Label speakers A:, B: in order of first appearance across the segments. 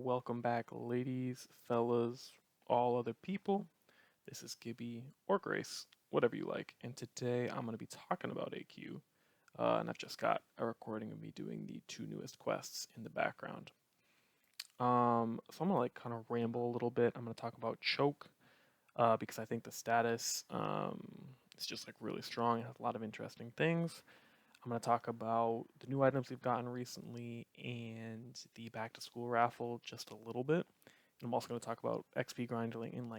A: Welcome back, ladies, fellas, all other people. This is Gibby or Grace, whatever you like. And today I'm going to be talking about AQ. And I've just got a recording of me doing the two newest quests in the background. So I'm going to kind of ramble a little bit. I'm going to talk about Choke because I think the status is just really strong. It has a lot of interesting things. I'm going to talk about the new items we've gotten recently and the back to school raffle just a little bit. And I'm also going to talk about XP grinding and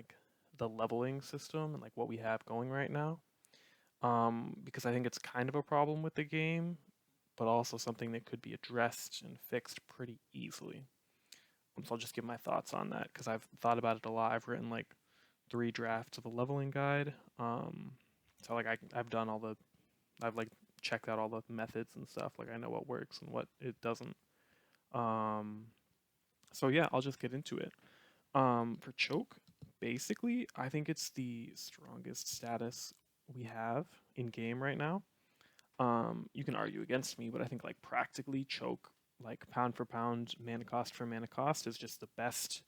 A: the leveling system and what we have going right now. Because I think it's kind of a problem with the game, but also something that could be addressed and fixed pretty easily. So I'll just give my thoughts on that because I've thought about it a lot. I've written 3 drafts of a leveling guide. I've done all the I've checked out all the methods and stuff. I know what works and what it doesn't. Um, so yeah, I'll just get into it. For choke, basically, I think it's the strongest status we have in game right now. You can argue against me, but I think practically choke, pound for pound, mana cost for mana cost is just the best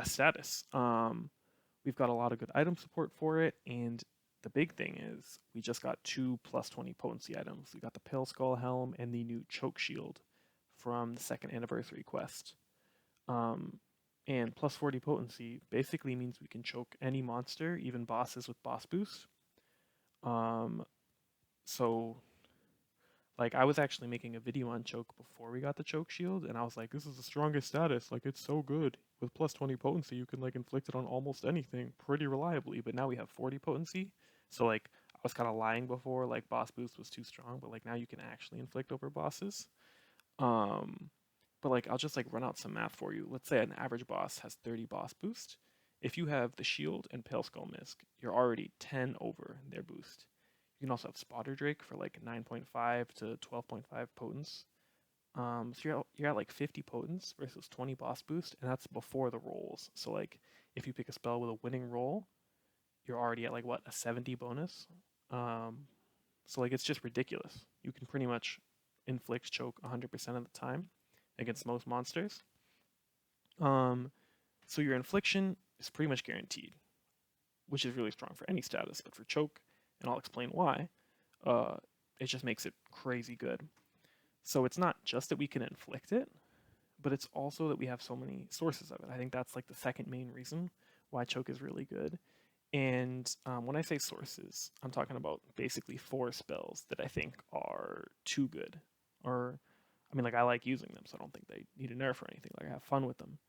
A: status. We've got a lot of good item support for it, and the big thing is we just got 2 plus 20 potency items. We got the Pale Skull Helm and the new Choke Shield from the second anniversary quest. And plus 40 potency basically means we can choke any monster, even bosses with boss boost. Um, so I was actually making a video on choke before we got the choke shield, and I was like, this is the strongest status. It's so good. With plus 20 potency, you can inflict it on almost anything pretty reliably. But now we have 40 potency, so I was kind of lying before, boss boost was too strong, but now you can actually inflict over bosses. Um, but I'll just run out some math for you. Let's say an average boss has 30 boss boost. If you have the shield and Pale Skull Misk, you're already 10 over their boost. You can also have Spotter Drake for 9.5 to 12.5 potence. So you're at 50 potence versus 20 boss boost, and that's before the rolls. So if you pick a spell with a winning roll, you're already at what, a 70 bonus. So it's just ridiculous. You can pretty much inflict choke 100% of the time against most monsters. So your infliction is pretty much guaranteed, which is really strong for any status, but for choke, and I'll explain why, it just makes it crazy good. So it's not just that we can inflict it, but it's also that we have so many sources of it. I think that's the second main reason why choke is really good. And when I say sources, I'm talking about basically 4 spells that I think are too good. Or, I like using them, so I don't think they need a nerf or anything. I have fun with them.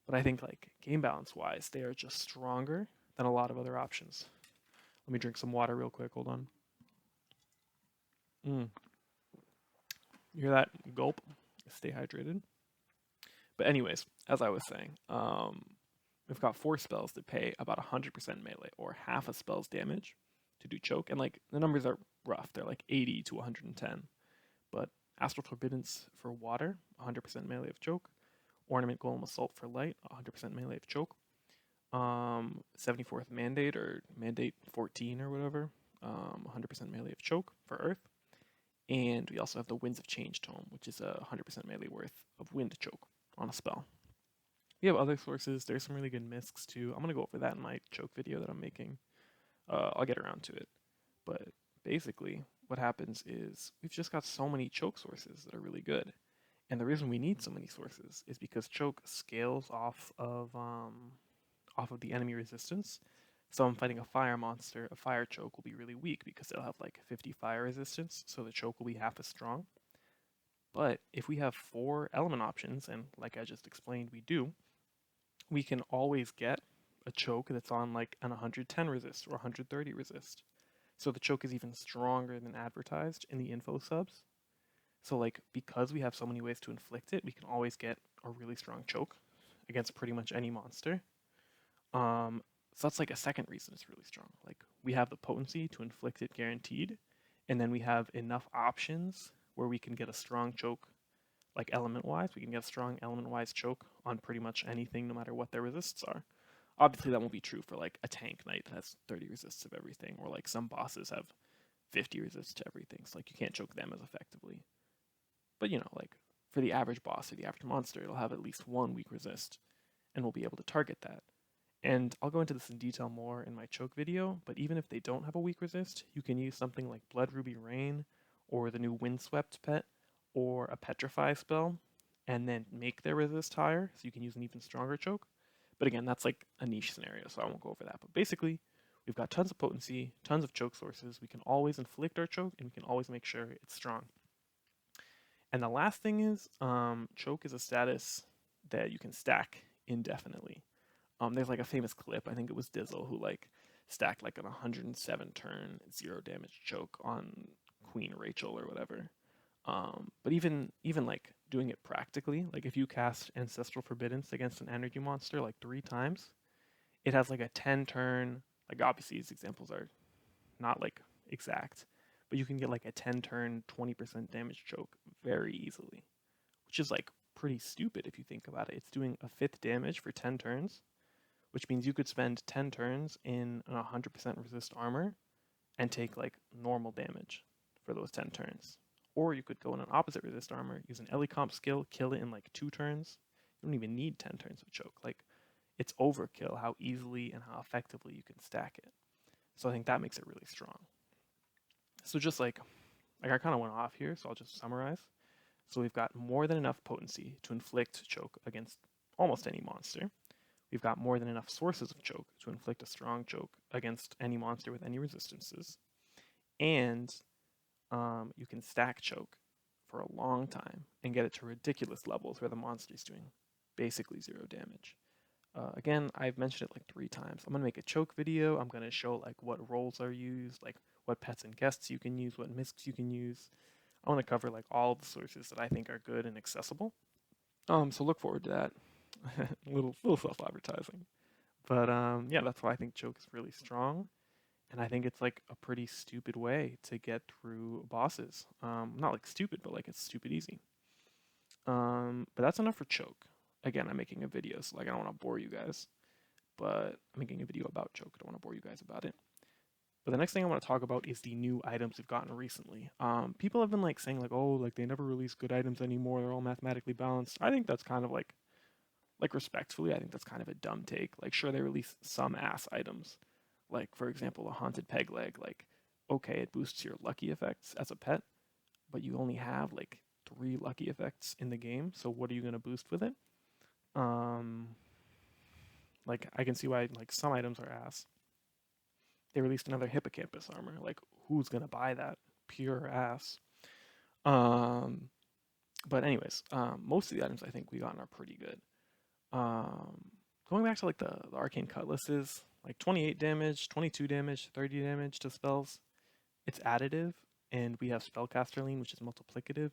A: But I think game balance wise, they are just stronger than a lot of other options. Let me drink some water real quick. Hold on. You hear that? Gulp. Stay hydrated. But anyways, as I was saying, we've got 4 spells that pay about 100% melee or half a spell's damage to do choke. And the numbers are rough. They're 80 to 110. But Astral Turbidence for water, 100% melee of choke. Ornament Golem Assault for light, 100% melee of choke. 74th Mandate or Mandate 14 or whatever, 100% melee of choke for earth. And we also have the Winds of Change Tome, which is a 100% melee worth of wind choke on a spell. We have other sources. There's some really good misks too. I'm going to go over that in my choke video that I'm making. I'll get around to it. But basically, what happens is we've just got so many choke sources that are really good. And the reason we need so many sources is because choke scales off of the enemy resistance. So I'm fighting a fire monster, a fire choke will be really weak because it'll have 50 fire resistance, so the choke will be half as strong. But if we have 4 element options, and like I just explained we do, we can always get a choke that's on an 110 resist or 130 resist. So the choke is even stronger than advertised in the info subs. So because we have so many ways to inflict it, we can always get a really strong choke against pretty much any monster. So that's a second reason it's really strong. We have the potency to inflict it guaranteed, and then we have enough options where we can get a strong choke, element-wise. We can get a strong element-wise choke on pretty much anything, no matter what their resists are. Obviously, that won't be true for a tank knight that has 30 resists of everything, or some bosses have 50 resists to everything. So you can't choke them as effectively. But for the average boss or the average monster, it'll have at least one weak resist, and we'll be able to target that. And I'll go into this in detail more in my choke video, but even if they don't have a weak resist, you can use something like Blood Ruby Rain, or the new Windswept pet, or a Petrify spell, and then make their resist higher, so you can use an even stronger choke. But again, that's like a niche scenario, so I won't go over that. But basically, we've got tons of potency, tons of choke sources. We can always inflict our choke, and we can always make sure it's strong. And the last thing is, choke is a status that you can stack indefinitely. There's like a famous clip, I think it was Dizzle, who like stacked like an 107 turn 0 damage choke on Queen Rachel or whatever. But even like doing it practically, like if you cast Ancestral Forbiddance against an energy monster like 3 times, it has like a 10 turn, like obviously these examples are not like exact, but you can get like a 10 turn 20% damage choke very easily, which is like pretty stupid if you think about it. It's doing a 5th damage for 10 turns, which means you could spend 10 turns in an 100% resist armor and take like normal damage for those 10 turns. Or you could go in an opposite resist armor, use an Ellie comp skill, kill it in like 2 turns. You don't even need 10 turns of choke. Like, it's overkill how easily and how effectively you can stack it. So I think that makes it really strong. So just like I kind of went off here, so I'll just summarize. So we've got more than enough potency to inflict choke against almost any monster. We've got more than enough sources of choke to inflict a strong choke against any monster with any resistances. And you can stack choke for a long time and get it to ridiculous levels where the monster is doing basically 0 damage. Again, I've mentioned it like 3 times. I'm going to make a choke video. I'm going to show like what roles are used, like what pets and guests you can use, what miscs you can use. I want to cover like all the sources that I think are good and accessible. So look forward to that. little self-advertising. But yeah, that's why I think choke is really strong. And I think it's like a pretty stupid way to get through bosses. Not like stupid, but like it's stupid easy. But that's enough for choke. Again, I'm making a video, so like I don't want to bore you guys. But I'm making a video about choke. I don't want to bore you guys about it. But the next thing I want to talk about is the new items we've gotten recently. People have been like saying like, oh, like they never release good items anymore. They're all mathematically balanced. I think that's kind of like respectfully, I think that's kind of a dumb take. Like, sure, they release some ass items, like for example, a haunted peg leg. Like, okay, it boosts your lucky effects as a pet, but you only have like 3 lucky effects in the game. So what are you gonna boost with it? Um, like I can see why like some items are ass. They released another hippocampus armor. Like, who's gonna buy that? Pure ass. Um, but anyways, most of the items I think we gotten are pretty good. Um, Going back to like the arcane cutlasses, like 28 damage, 22 damage, 30 damage to spells. It's additive, and we have spellcaster lean, which is multiplicative.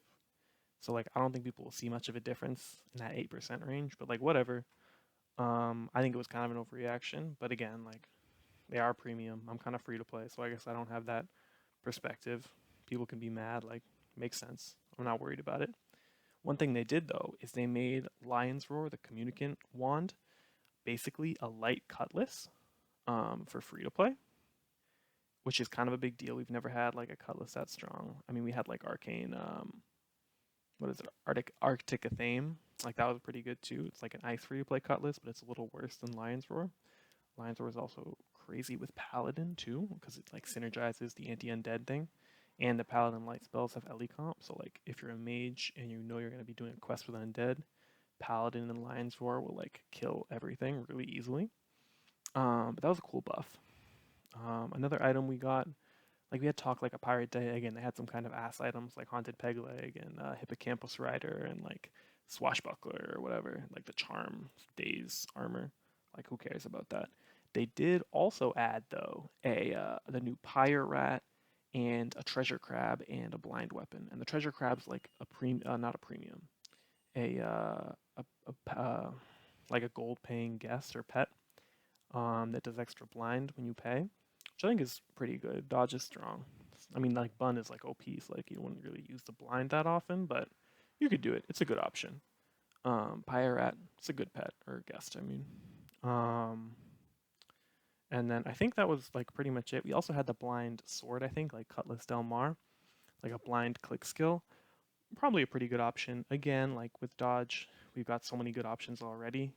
A: So like I don't think people will see much of a difference in that 8% range, but like whatever. I think it was kind of an overreaction, but again, like they are premium. I'm kind of free to play, so I guess I don't have that perspective. People can be mad, like makes sense. I'm not worried about it. One thing they did though is they made Lion's Roar, the communicant wand, basically a light cutlass for free to play, which is kind of a big deal. We've never had like a cutlass that strong. I mean, we had like arcane, what is it, Arctic Athame. Like that was pretty good too. It's like an ice free to play cutlass, but it's a little worse than Lion's Roar. Lion's Roar is also crazy with Paladin too, because it like synergizes the anti-undead thing. And the Paladin light spells have Ellie comp, so like if you're a mage and you know you're gonna be doing a quest with undead, Paladin and Lion's Roar will like kill everything really easily. But that was a cool buff. Another item we got, like we had talked like a Pirate Day. Again, they had some kind of ass items like Haunted Peg Leg and Hippocampus Rider and like Swashbuckler or whatever, like the Charm Days armor. Like who cares about that? They did also add though the new Pyre Rat and a Treasure Crab and a Blind Weapon. And the Treasure Crab's like not a premium, like a gold paying guest or pet that does extra blind when you pay, which I think is pretty good. Dodge is strong. I mean, like Bun is like OP, so like you wouldn't really use the blind that often, but you could do it. It's a good option. Pyrat, it's a good pet or guest. I mean, um, and then I think that was like pretty much it. We also had the blind sword. I think like Cutlass Del Mar, like a blind click skill. probably a pretty good option. Again, like with dodge, we've got so many good options already.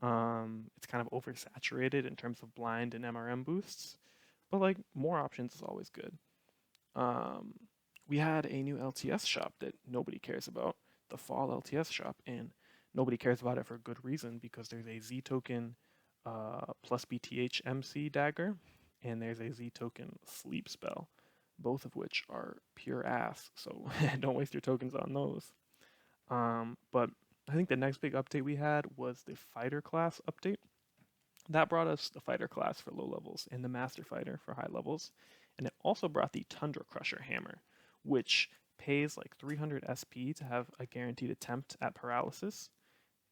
A: It's kind of oversaturated in terms of blind and MRM boosts, but like more options is always good. Um, we had a new LTS shop that nobody cares about, the Fall LTS shop, and nobody cares about it for a good reason because there's a Z token plus BTH MC dagger, and there's a Z token sleep spell, both of which are pure ass. So don't waste your tokens on those. But I think the next big update we had was the fighter class update. That brought us the fighter class for low levels and the master fighter for high levels. And it also brought the Tundra Crusher hammer, which pays like 300 SP to have a guaranteed attempt at paralysis.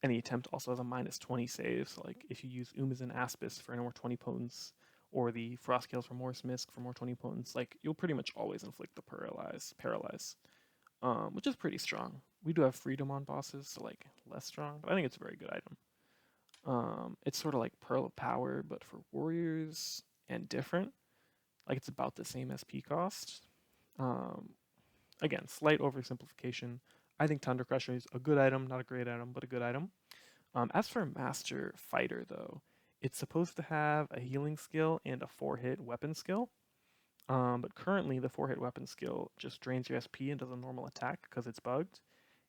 A: And the attempt also has a minus 20 save. So like if you use Umazin Aspis for more 20 potents, or the Frostgale's Remorse Misk for more 20 potents, like you'll pretty much always inflict the paralyze, which is pretty strong. We do have freedom on bosses, so like less strong, but I think it's a very good item. It's sort of like Pearl of Power, but for warriors and different. Like it's about the same SP cost. Um, Again, slight oversimplification. I think Thunder Crusher is a good item, not a great item, but a good item. As for Master Fighter, though, it's supposed to have a healing skill and a 4-hit weapon skill. But currently, the 4-hit weapon skill just drains your SP and does a normal attack because it's bugged.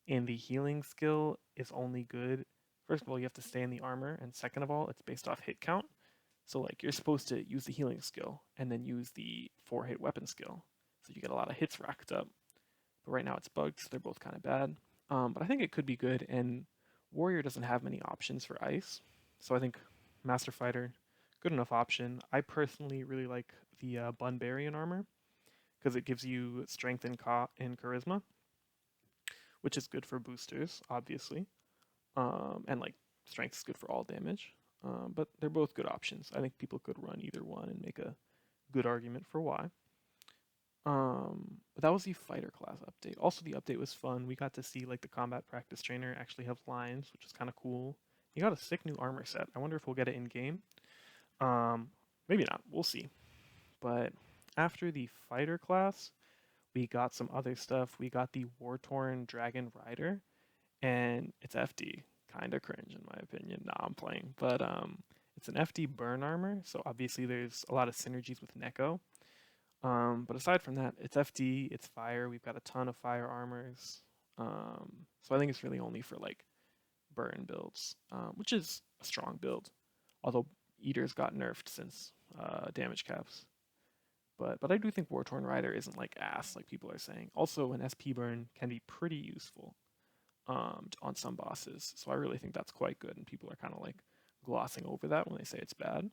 A: And the healing skill is only good. First of all, you have to stay in the armor, and second of all, it's based off hit count. So like you're supposed to use the healing skill and then use the 4-hit weapon skill, so you get a lot of hits racked up. But right now it's bugged, so they're both kind of bad. But I think it could be good, and Warrior doesn't have many options for ice, so I think Master Fighter, good enough option. I personally really like the Bunbarian armor because it gives you strength and charisma, which is good for boosters, obviously. And like strength is good for all damage. But they're both good options. I think people could run either one and make a good argument for why. But that was the fighter class update. Also, the update was fun. We got to see like the combat practice trainer actually have lines, which is kind of cool. He got a sick new armor set. I wonder if we'll get it in game. Um, Maybe not. We'll see. But after the fighter class, we got some other stuff. We got the War-Torn Dragon Rider, and it's FD. Kind of cringe in my opinion. Nah, I'm playing, but it's an FD burn armor, so obviously there's a lot of synergies with Neko. But aside from that, it's FD, it's fire. We've got a ton of fire armors, so I think it's really only for like burn builds, which is a strong build. Although Eaters got nerfed since damage caps. But I do think War-Torn Rider isn't like ass like people are saying. Also, an SP burn can be pretty useful on some bosses, so I really think that's quite good. And people are kind of like glossing over that when they say it's bad.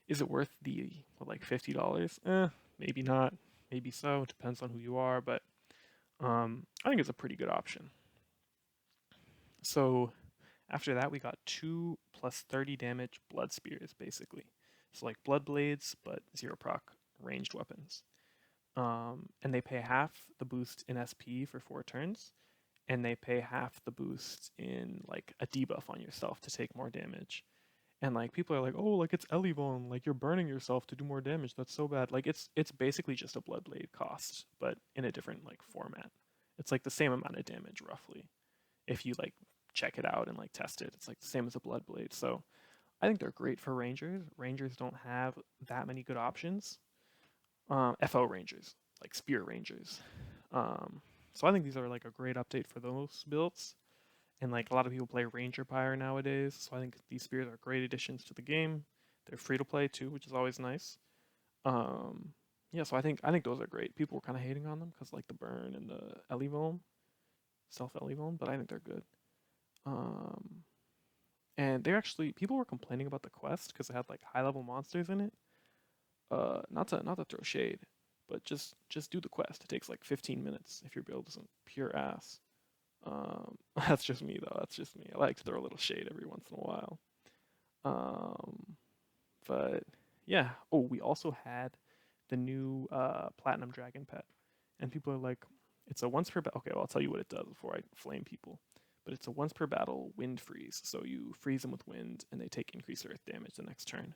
A: Is it worth the like $50? Maybe not. Maybe so. Depends on who you are, but I think it's a pretty good option. So after that, we got 2 plus 30 damage blood spears, basically. So like blood blades, but 0 proc ranged weapons. And they pay half the boost in SP for 4 turns, and they pay half the boost in like a debuff on yourself to take more damage. And like people are like, oh, like it's Elivon, like you're burning yourself to do more damage. That's so bad. Like it's basically just a Bloodblade cost, but in a different like format. It's like the same amount of damage roughly. If you like check it out and like test it, it's like the same as a Bloodblade. So I think they're great for Rangers. Rangers don't have that many good options. FO Rangers, like Spear Rangers. So I think these are like a great update for those builds. And like a lot of people play Ranger Pyre nowadays, so I think these spears are great additions to the game. They're free to play too, which is always nice. Um, yeah, so I think those are great. People were kind of hating on them because like the burn and the Elivome, self Elivome, but I think they're good. Um, and they're actually people were complaining about the quest because it had like high level monsters in it. Not to throw shade, but just do the quest. It takes like 15 minutes if your build isn't pure ass. That's just me though. That's just me. I like to throw a little shade every once in a while. Um, but yeah. Oh, we also had the new Platinum Dragon pet, and people are like, it's a once per battle. Okay, well I'll tell you what it does before I flame people. But it's a once per battle wind freeze, so you freeze them with wind, and they take increased earth damage the next turn.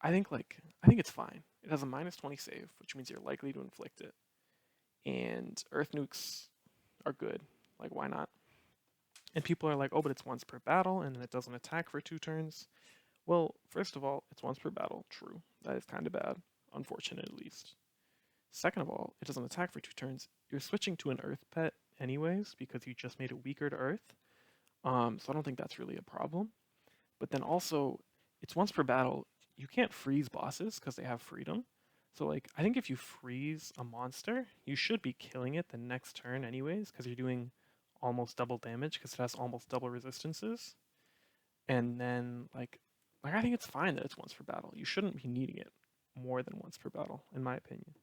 A: I think it's fine. It has a minus 20 save, which means you're likely to inflict it. and Earth nukes are good. Like, why not? And people are like, oh, but it's once per battle, and then it doesn't attack for 2 turns. Well, first of all, it's once per battle. True. That is kind of bad. Unfortunate, at least. Second of all, it doesn't attack for 2 turns. You're switching to an Earth pet anyways, because you just made it weaker to Earth. So I don't think that's really a problem. But then also, it's once per battle. You can't freeze bosses because they have freedom. So like, I think if you freeze a monster, you should be killing it the next turn anyways, because you're doing almost double damage because it has almost double resistances. And then like I think it's fine that it's once per battle. You shouldn't be needing it more than once per battle, in my opinion.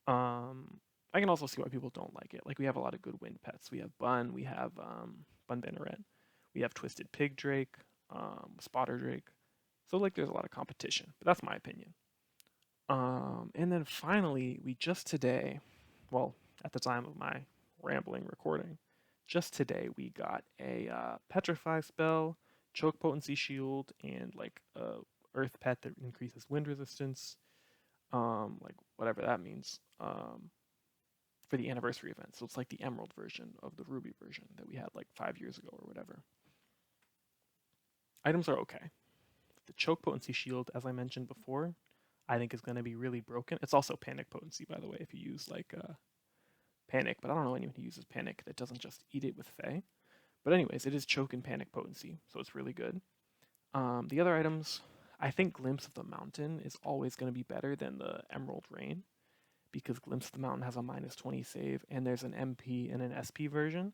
A: I can also see why people don't like it. Like we have a lot of good wind pets. We have Bun, we have Bun Banneret, we have Twisted Pig Drake, Spotter Drake. So like there's a lot of competition, but that's my opinion. And then finally, we just today, well, at the time of my rambling recording, just today we got a Petrify spell, Choke Potency Shield, and like a Earth Pet that increases wind resistance, like whatever that means, for the anniversary event. So it's like the Emerald version of the Ruby version that we had like 5 years ago or whatever. Items are okay. The Choke Potency Shield, as I mentioned before, I think is going to be really broken. It's also Panic Potency, by the way, if you use like Panic, but I don't know anyone who uses Panic that doesn't just eat it with Fae. But anyways, it is Choke and Panic Potency, so it's really good. The other items, I think Glimpse of the Mountain is always going to be better than the Emerald Rain, because Glimpse of the Mountain has a -20 save, and there's an MP and an SP version.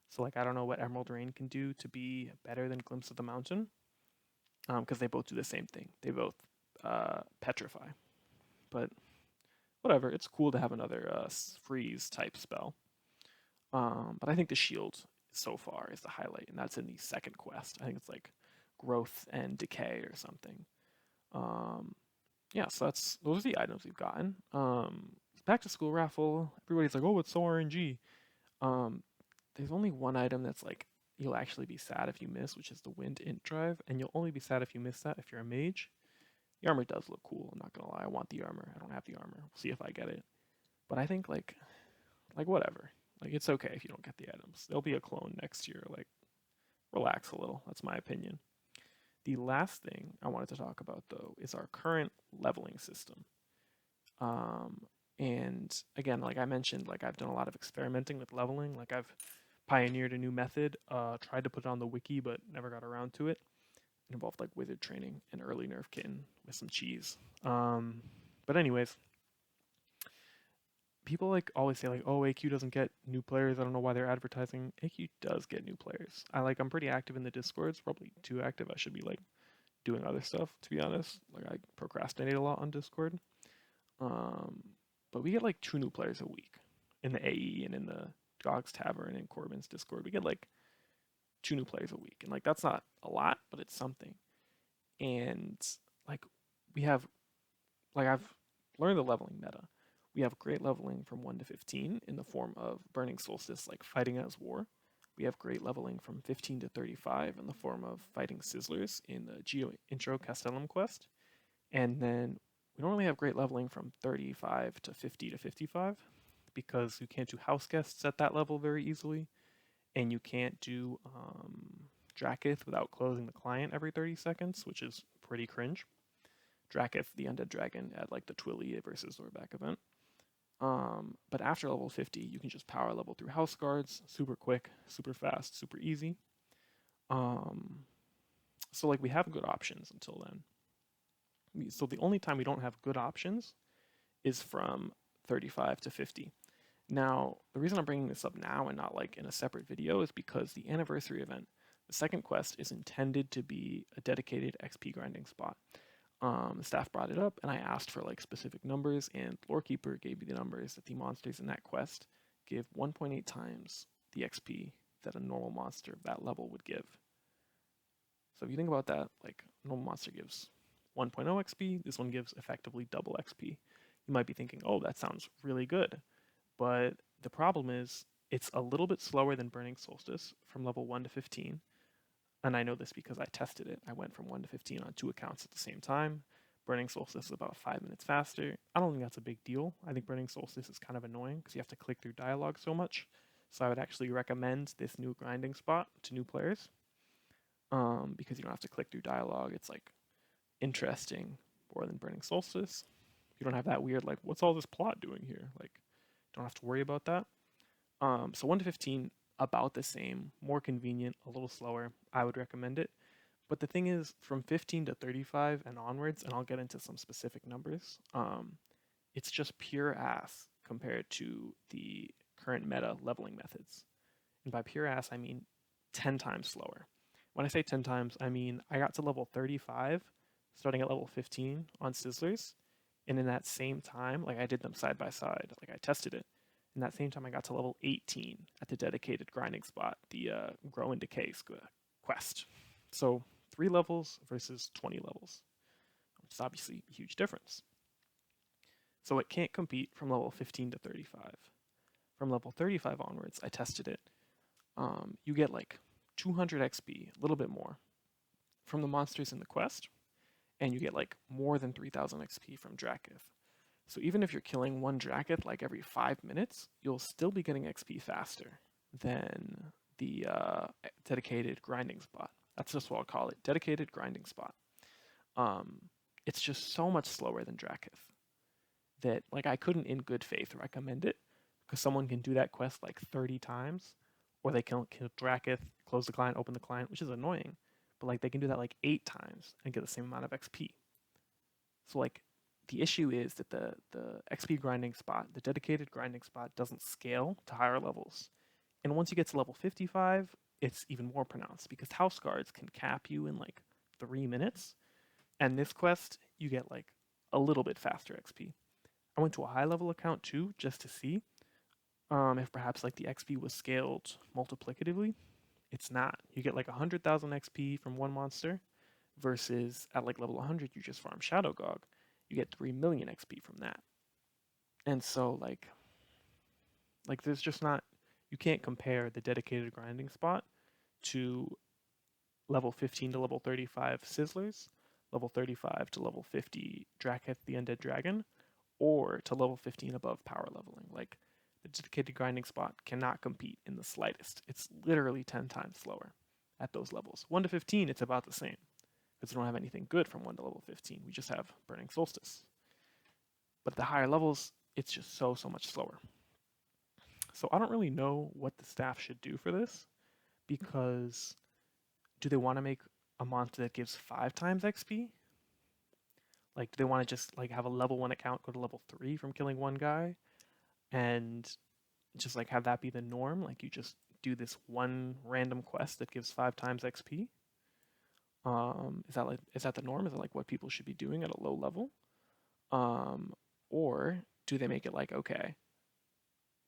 A: So like I don't know what Emerald Rain can do to be better than Glimpse of the Mountain, because they both do the same thing. They both petrify. But whatever, it's cool to have another freeze type spell. But I think the shield so far is the highlight, and that's in the second quest. I think it's like growth and decay or something. Yeah, so those are the items we've gotten. Back to school raffle. Everybody's like, oh, it's so RNG. There's only one item that's like you'll actually be sad if you miss, which is the wind int drive, and you'll only be sad if you miss that if you're a mage. The armor does look cool, I'm not gonna lie. I want the armor. I don't have the armor. We'll see if I get it. But I think like whatever. Like it's okay if you don't get the items. There'll be a clone next year. Like relax a little. That's my opinion. The last thing I wanted to talk about though is our current leveling system. And again, like I mentioned, like I've done a lot of experimenting with leveling. Like I've pioneered a new method, tried to put it on the wiki, but never got around to it. It involved like wizard training and early nerf kitten with some cheese. But anyways, people like always say like, oh, AQ doesn't get new players. I don't know why they're advertising. AQ does get new players. I'm pretty active in the Discords, probably too active. I should be like doing other stuff, to be honest. Like I procrastinate a lot on Discord. But we get like 2 new players a week in the AE and in the Gogg's Tavern and Corbin's Discord. We get like 2 new players a week, and like that's not a lot, but it's something. And like we have, like I've learned the leveling meta. We have great leveling from 1 to 15 in the form of Burning Solstice, like fighting as war. We have great leveling from 15 to 35 in the form of fighting Sizzlers in the Geo Intro Castellum quest. And then we don't really have great leveling from 35 to 50 to 55 because you can't do house guests at that level very easily, and you can't do Drakith without closing the client every 30 seconds, which is pretty cringe. Drakith, the undead dragon, at like the Twilly versus Zorback event. But after level 50, you can just power level through house guards, super quick, super fast, super easy. So like we have good options until then. So the only time we don't have good options is from 35 to 50. Now, the reason I'm bringing this up now and not like in a separate video is because the anniversary event, the second quest, is intended to be a dedicated XP grinding spot. The staff brought it up, and I asked for like specific numbers, and Lorekeeper gave me the numbers that the monsters in that quest give 1.8 times the XP that a normal monster of that level would give. So if you think about that, like a normal monster gives 1.0 XP, this one gives effectively double XP. You might be thinking, oh, that sounds really good. But the problem is it's a little bit slower than Burning Solstice from level 1 to 15. And I know this because I tested it. I went from 1 to 15 on 2 accounts at the same time. Burning Solstice is about 5 minutes faster. I don't think that's a big deal. I think Burning Solstice is kind of annoying because you have to click through dialogue so much. So I would actually recommend this new grinding spot to new players, because you don't have to click through dialogue. It's like interesting more than Burning Solstice. You don't have that weird like, what's all this plot doing here? Like, don't have to worry about that. So 1 to 15, about the same, more convenient, a little slower. I would recommend it. But the thing is, from 15 to 35 and onwards, and I'll get into some specific numbers, it's just pure ass compared to the current meta leveling methods. And by pure ass, I mean 10 times slower. When I say 10 times, I mean I got to level 35 starting at level 15 on Sizzlers. And in that same time, like I did them side by side, like I tested it. In that same time, I got to level 18 at the dedicated grinding spot, the Grow and Decay quest. So 3 levels versus 20 levels, which is obviously a huge difference. So it can't compete from level 15 to 35. From level 35 onwards, I tested it. You get like 200 XP, a little bit more, from the monsters in the quest, and you get like more than 3,000 XP from Drakith. So even if you're killing one Drakith like every 5 minutes, you'll still be getting XP faster than the dedicated grinding spot. That's just what I'll call it, dedicated grinding spot. It's just so much slower than Drakith that like I couldn't in good faith recommend it, because someone can do that quest like 30 times, or they can kill Drakith, close the client, open the client, which is annoying, but like they can do that like 8 times and get the same amount of XP. So like the issue is that the XP grinding spot, the dedicated grinding spot, doesn't scale to higher levels. And once you get to level 55, it's even more pronounced because house guards can cap you in like 3 minutes. And this quest, you get like a little bit faster XP. I went to a high level account too, just to see if perhaps like the XP was scaled multiplicatively. It's not. You get like 100,000 XP from one monster versus at like level 100, you just farm Shadow Gogg. You get 3 million XP from that. And so like there's just not, you can't compare the dedicated grinding spot to level 15 to level 35 Sizzlers, level 35 to level 50 Drakith the Undead Dragon, or to level 15 above power leveling. Like the dedicated grinding spot cannot compete in the slightest. It's literally 10 times slower at those levels. 1 to 15, it's about the same, because we don't have anything good from 1 to level 15. We just have Burning Solstice. But at the higher levels, it's just so much slower. So I don't really know what the staff should do for this, because do they want to make a monster that gives 5 times XP? Like, do they want to just like have a level 1 account go to level 3 from killing one guy, and just like have that be the norm? Like you just do this one random quest that gives 5 times XP? Is that the norm? Is that like what people should be doing at a low level? Or do they make it like, okay,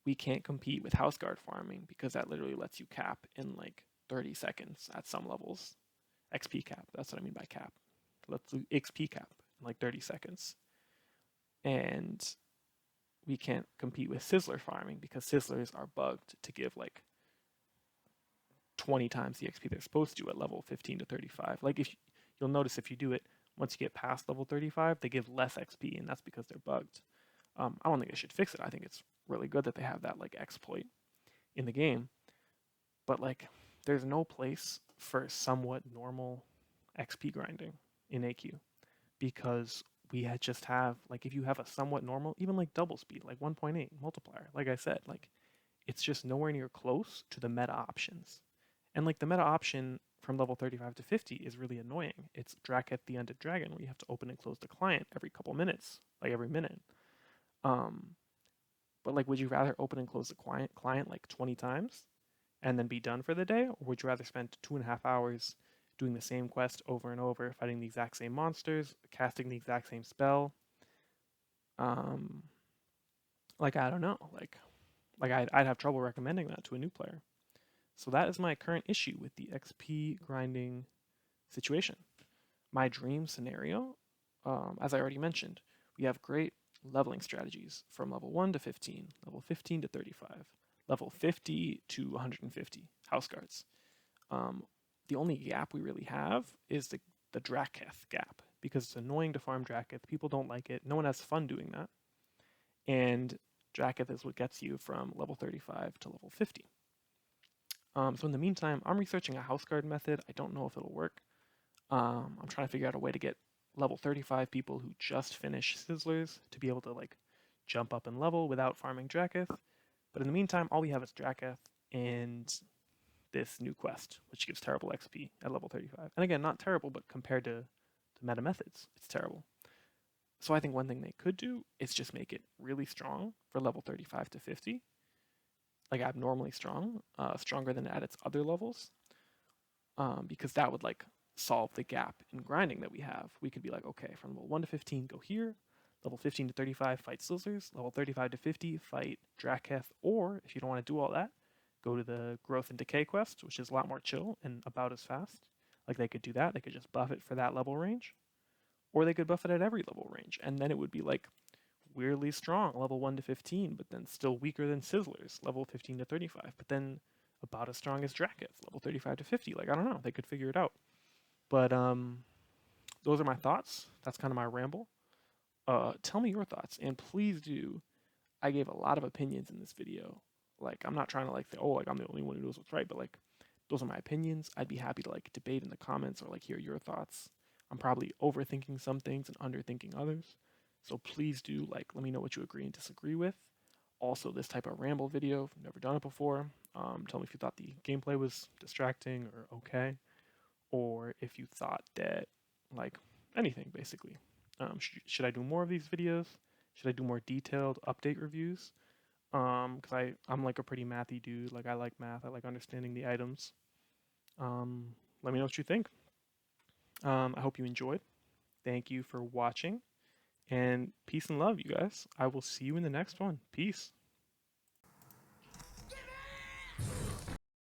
A: we can't compete with house guard farming because that literally lets you cap in like 30 seconds at some levels. XP cap, that's what I mean by cap. Let's do XP cap in like 30 seconds. And we can't compete with Sizzler farming because Sizzlers are bugged to give like 20 times the XP they're supposed to at level 15 to 35. Like you'll notice if you do it, once you get past level 35, they give less XP, and that's because they're bugged. I don't think they should fix it. I think it's really good that they have that like exploit in the game. But like there's no place for somewhat normal XP grinding in AQ, because we just have like, if you have a somewhat normal, even like double speed, like 1.8 multiplier, like I said, like it's just nowhere near close to the meta options. And like the meta option from level 35 to 50 is really annoying. It's Drakith the Undead Dragon, where you have to open and close the client every couple minutes, like every minute. But like, would you rather open and close the client like 20 times and then be done for the day? Or would you rather spend 2.5 hours doing the same quest over and over, fighting the exact same monsters, casting the exact same spell? Like, I don't know. Like I'd have trouble recommending that to a new player. So that is my current issue with the XP grinding situation. My dream scenario, as I already mentioned, we have great leveling strategies from level 1 to 15, level 15 to 35, level 50 to 150 house guards. The only gap we really have is the Drakith gap. because it's annoying to farm Draketh. People don't like it. No one has fun doing that. And Draketh is what gets you from level 35 to level 50. So in the meantime, I'm researching a house guard method. I don't know if it'll work. I'm trying to figure out a way to get level 35 people who just finish Sizzlers to be able to like jump up in level without farming Draketh. But in the meantime, all we have is Draketh and this new quest, which gives terrible XP at level 35. And again, not terrible, but compared to meta methods, it's terrible. So I think one thing they could do is just make it really strong for level 35 to 50, like abnormally strong, stronger than at its other levels, because that would like solve the gap in grinding that we have. We could be like, okay, from level 1 to 15, go here. Level 15 to 35, fight Sizzlers. Level 35 to 50, fight Draketh. Or, if you don't want to do all that, go to the Growth and Decay quest, which is a lot more chill and about as fast. Like, they could do that. They could just buff it for that level range. Or they could buff it at every level range. And then it would be, like, weirdly strong, level 1 to 15, but then still weaker than Sizzlers, level 15 to 35. But then about as strong as Draketh, level 35 to 50. Like, I don't know. They could figure it out. But those are my thoughts. That's kind of my ramble. Tell me your thoughts, and please do. I gave a lot of opinions in this video. Like, I'm not trying to like say, oh, like I'm the only one who knows what's right, but like, those are my opinions. I'd be happy to like debate in the comments or like hear your thoughts. I'm probably overthinking some things and underthinking others. So please do like let me know what you agree and disagree with. Also, this type of ramble video, I've never done it before. Tell me if you thought the gameplay was distracting or okay, or if you thought that like anything basically. Should I do more of these videos? Should I do more detailed update reviews? Because I'm like a pretty mathy dude. Like I like math. I like understanding the items. Let me know what you think. I hope you enjoyed. Thank you for watching, and peace and love, you guys. I will see you in the next one. Peace.